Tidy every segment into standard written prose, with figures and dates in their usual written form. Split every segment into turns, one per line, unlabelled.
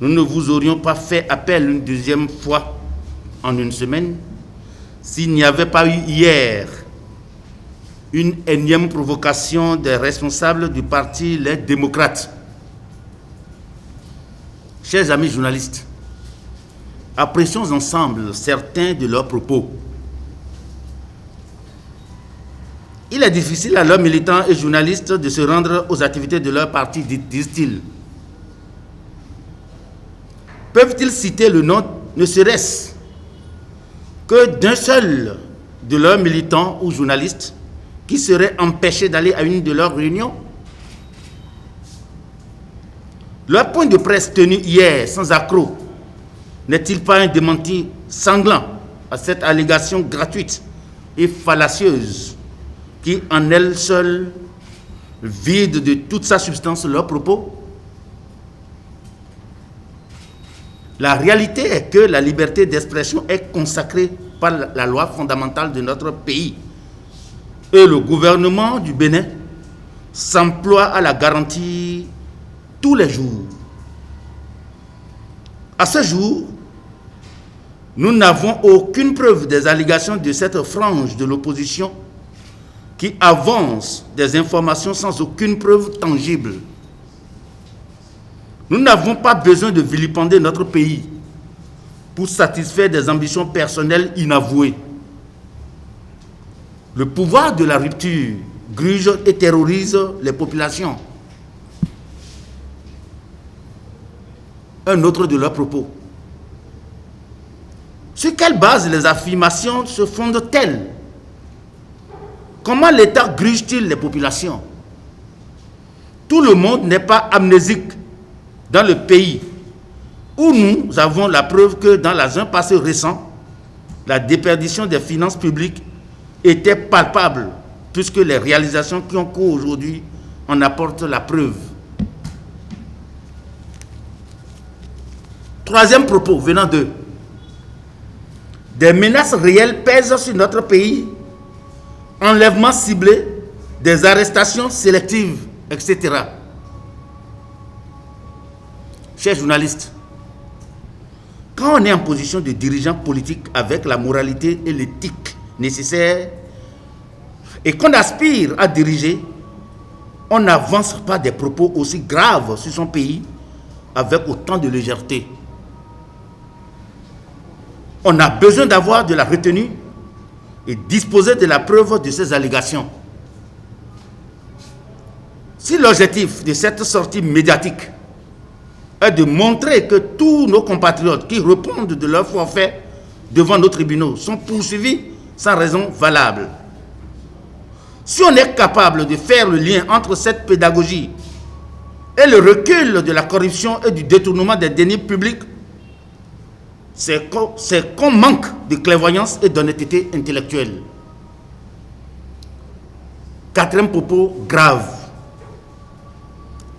nous ne vous aurions pas fait appel une deuxième fois en une semaine s'il n'y avait pas eu hier une énième provocation des responsables du parti Les Démocrates. Chers amis journalistes, apprécions ensemble certains de leurs propos. Il est difficile à leurs militants et journalistes de se rendre aux activités de leur parti, disent-ils. Peuvent-ils citer le nom, ne serait-ce que d'un seul de leurs militants ou journalistes qui serait empêché d'aller à une de leurs réunions? Leur point de presse tenu hier sans accroc n'est-il pas un démenti sanglant à cette allégation gratuite et fallacieuse qui, en elle seule, vide de toute sa substance leurs propos? La réalité est que la liberté d'expression est consacrée par la loi fondamentale de notre pays. Et le gouvernement du Bénin s'emploie à la garantir tous les jours. À ce jour, nous n'avons aucune preuve des allégations de cette frange de l'opposition qui avance des informations sans aucune preuve tangible. Nous n'avons pas besoin de vilipender notre pays pour satisfaire des ambitions personnelles inavouées. Le pouvoir de la rupture gruge et terrorise les populations. Un autre de leurs propos. Sur quelle base les affirmations se fondent-elles? Comment l'État gruge-t-il les populations? Tout le monde n'est pas amnésique dans le pays où nous avons la preuve que dans un passé récent, la déperdition des finances publiques était palpable, puisque les réalisations qui ont cours aujourd'hui en apportent la preuve. Troisième propos venant d'eux. Des menaces réelles pèsent sur notre pays, enlèvements ciblés, des arrestations sélectives, etc. Chers journalistes, quand on est en position de dirigeant politique avec la moralité et l'éthique nécessaires et qu'on aspire à diriger, on n'avance pas des propos aussi graves sur son pays avec autant de légèreté. On a besoin d'avoir de la retenue et disposer de la preuve de ces allégations. Si l'objectif de cette sortie médiatique est de montrer que tous nos compatriotes qui répondent de leur forfait devant nos tribunaux sont poursuivis sans raison valable, si on est capable de faire le lien entre cette pédagogie et le recul de la corruption et du détournement des deniers publics, c'est qu'on manque de clairvoyance et d'honnêteté intellectuelle. Quatrième propos grave.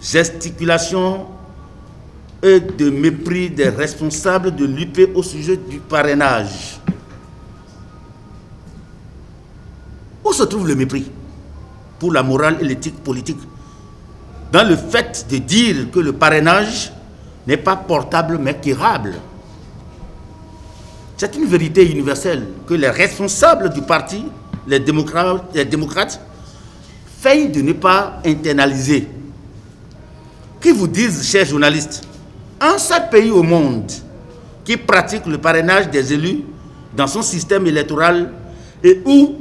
Gesticulation et de mépris des responsables de l'UP au sujet du parrainage. Où se trouve le mépris pour la morale et l'éthique politique? Dans le fait de dire que le parrainage n'est pas portable mais quérable. C'est une vérité universelle que les responsables du parti, les démocrates, feignent de ne pas internaliser. Qui vous disent, chers journalistes, un seul pays au monde qui pratique le parrainage des élus dans son système électoral et où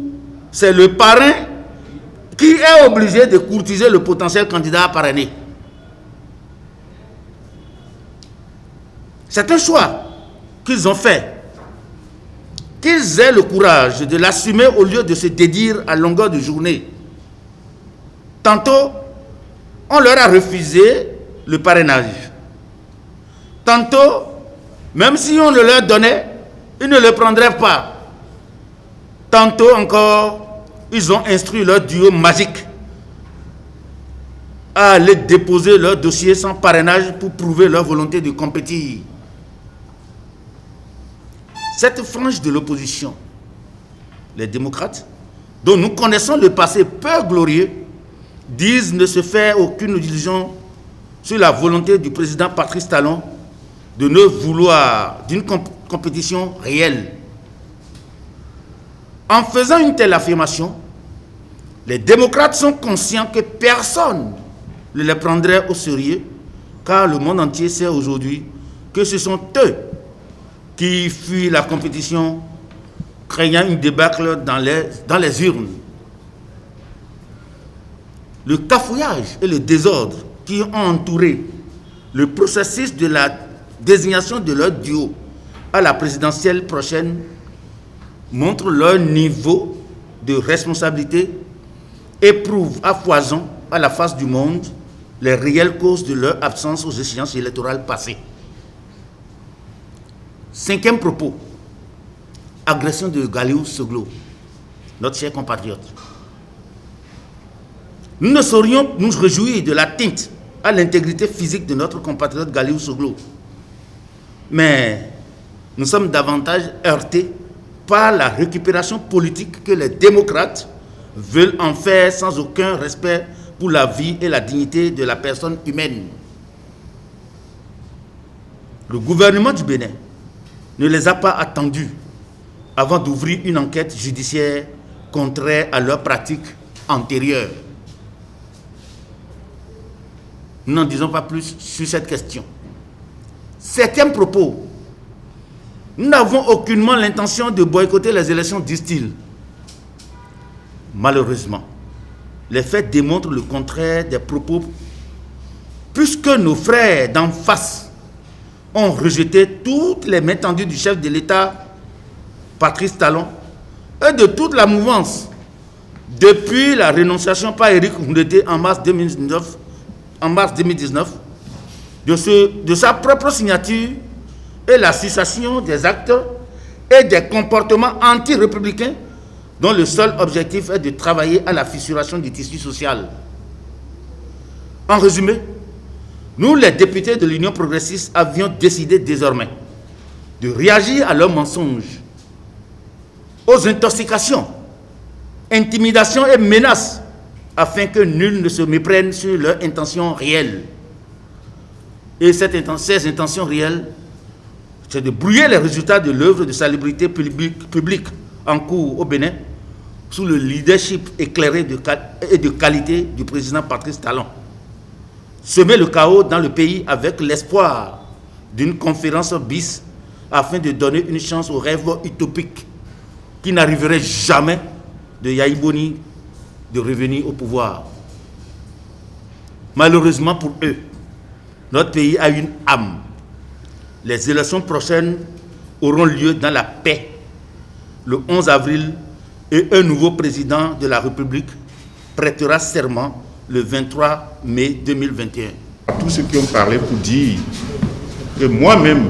c'est le parrain qui est obligé de courtiser le potentiel candidat parrainé. C'est un choix qu'ils ont fait. Qu'ils aient le courage de l'assumer au lieu de se dédire à longueur de journée. Tantôt, on leur a refusé le parrainage. Tantôt, même si on le leur donnait, ils ne le prendraient pas. Tantôt encore, ils ont instruit leur duo magique à aller déposer leur dossier sans parrainage pour prouver leur volonté de compétir. Cette frange de l'opposition, les démocrates, dont nous connaissons le passé peu glorieux, disent ne se faire aucune illusion sur la volonté du président Patrice Talon de ne vouloir d'une compétition réelle. En faisant une telle affirmation, les démocrates sont conscients que personne ne les prendrait au sérieux, car le monde entier sait aujourd'hui que ce sont eux qui fuient la compétition, craignant une débâcle dans les urnes. Le cafouillage et le désordre qui ont entouré le processus de la désignation de leur duo à la présidentielle prochaine montrent leur niveau de responsabilité et prouvent à foison à la face du monde les réelles causes de leur absence aux échéances électorales passées. Cinquième propos, agression de Galiou Soglo, notre cher compatriote. Nous ne saurions nous réjouir de l'atteinte à l'intégrité physique de notre compatriote Galiou Soglo, mais nous sommes davantage heurtés par la récupération politique que les démocrates veulent en faire sans aucun respect pour la vie et la dignité de la personne humaine. Le gouvernement du Bénin ne les a pas attendus avant d'ouvrir une enquête judiciaire contraire à leurs pratiques antérieures. Nous n'en disons pas plus sur cette question. Septième propos, nous n'avons aucunement l'intention de boycotter les élections, disent-ils. Malheureusement, les faits démontrent le contraire des propos, puisque nos frères d'en face ont rejeté toutes les mains tendues du chef de l'État, Patrice Talon, et de toute la mouvance, depuis la rénonciation par Éric Nkoundété en mars 2019, de sa propre signature et la cessation des actes et des comportements anti-républicains dont le seul objectif est de travailler à la fissuration du tissu social. En résumé, nous, les députés de l'Union progressiste, avions décidé désormais de réagir à leurs mensonges, aux intoxications, intimidations et menaces, afin que nul ne se méprenne sur leurs intentions réelles. Et ces intentions réelles, c'est de brouiller les résultats de l'œuvre de salubrité publique en cours au Bénin, sous le leadership éclairé et de qualité du président Patrice Talon. Semer le chaos dans le pays avec l'espoir d'une conférence bis afin de donner une chance aux rêves utopiques qui n'arriveraient jamais de Yahi Boni de revenir au pouvoir. Malheureusement pour eux, notre pays a une âme. Les élections prochaines auront lieu dans la paix le 11 avril et un nouveau président de la République prêtera serment le 23 mai 2021.
Tous ceux qui ont parlé pour dire que moi-même,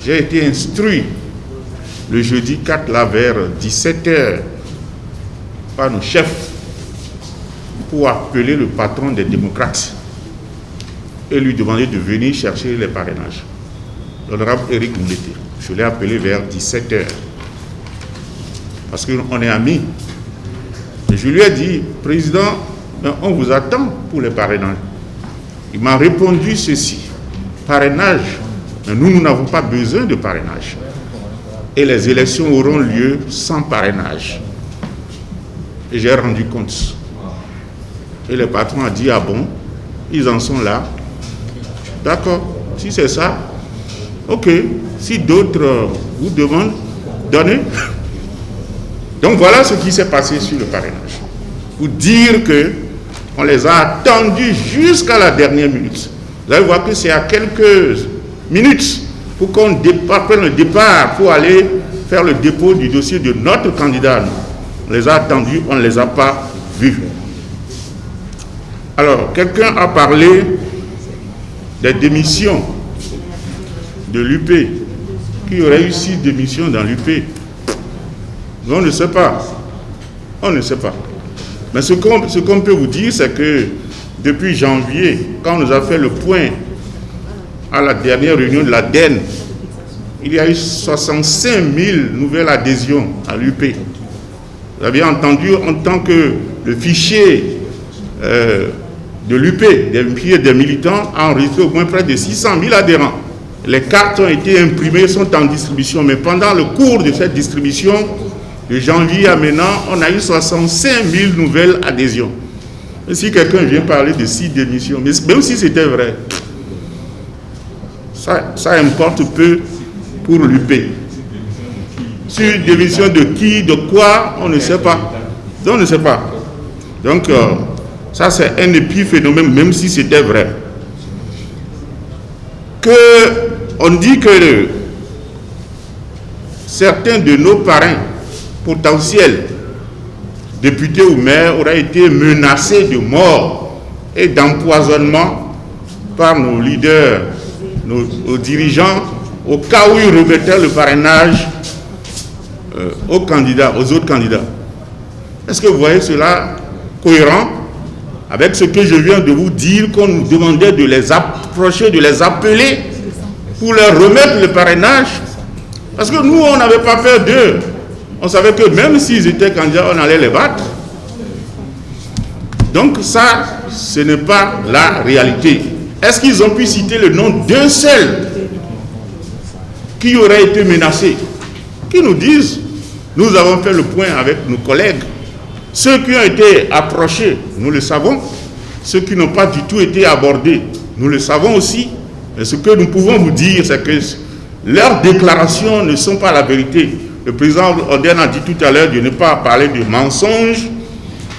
j'ai été instruit le jeudi 4 là vers 17h par nos chefs pour appeler le patron des démocrates et lui demander de venir chercher les parrainages. L'honorable Éric Nkoundété, je l'ai appelé vers 17h parce qu'on est amis. Et je lui ai dit, président, on vous attend pour les parrainages. Il m'a répondu ceci, parrainage, mais nous n'avons pas besoin de parrainage. Et les élections auront lieu sans parrainage. Et j'ai rendu compte. Et le patron a dit, ah bon, ils en sont là. D'accord, si c'est ça, ok. Si d'autres vous demandent, donnez. Donc voilà ce qui s'est passé sur le parrainage. Pour dire que on les a attendus jusqu'à la dernière minute. Vous allez voir que c'est à quelques minutes pour qu'on prenne le départ pour aller faire le dépôt du dossier de notre candidat. On les a attendus, on ne les a pas vus. Alors, quelqu'un a parlé des démissions de l'UP. Qui aurait eu 6 démissions dans l'UP? On ne sait pas. On ne sait pas. Mais ce qu'on peut vous dire, c'est que depuis janvier, quand on nous a fait le point à la dernière réunion de l'ADEN, il y a eu 65 000 nouvelles adhésions à l'UP. Vous avez entendu en tant que le fichier de l'UP, des militants, a enregistré au moins près de 600 000 adhérents. Les cartes ont été imprimées, sont en distribution. Mais pendant le cours de cette distribution, de janvier à maintenant, on a eu 65 000 nouvelles adhésions. Et si quelqu'un vient parler de 6 démissions, mais même si c'était vrai, ça importe peu pour l'UP. Sur une démission de qui, de quoi, on ne sait pas. Donc, on ne sait pas. Donc, ça c'est un épiphénomène, même si c'était vrai. On dit que certains de nos parrains potentiels, députés ou maires, auraient été menacés de mort et d'empoisonnement par nos leaders, nos dirigeants, au cas où ils remettaient le parrainage aux candidats, aux autres candidats. Est-ce que vous voyez cela cohérent avec ce que je viens de vous dire, qu'on nous demandait de les approcher, de les appeler pour leur remettre le parrainage? Parce que nous, on n'avait pas peur d'eux. On savait que même s'ils étaient candidats, on allait les battre. Donc ça, ce n'est pas la réalité. Est-ce qu'ils ont pu citer le nom d'un seul qui aurait été menacé? Qui nous disent, nous avons fait le point avec nos collègues. Ceux qui ont été approchés, nous le savons. Ceux qui n'ont pas du tout été abordés, nous le savons aussi. Mais ce que nous pouvons vous dire, c'est que leurs déclarations ne sont pas la vérité. Le président Oden a dit tout à l'heure de ne pas parler de mensonges.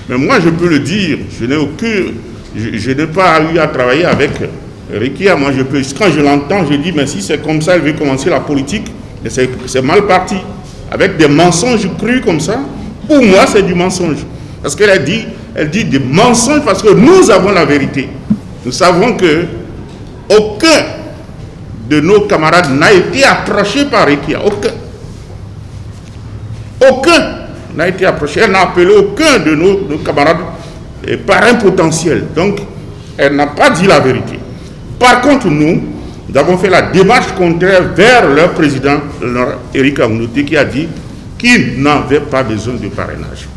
Mais moi, je peux le dire. Je n'ai pas eu à travailler avec Rekia. Moi, quand je l'entends, je dis, mais si c'est comme ça, elle veut commencer la politique, c'est mal parti. Avec des mensonges crus comme ça, pour moi, c'est du mensonge. Parce qu'elle dit des mensonges parce que nous avons la vérité. Nous savons que aucun de nos camarades n'a été approché par Rekia. Aucun n'a été approché. Elle n'a appelé aucun de nos camarades parrains potentiels. Donc, elle n'a pas dit la vérité. Par contre, nous avons fait la démarche contraire vers leur président, Éric Angounouté, qui a dit qu'il n'avait pas besoin de parrainage.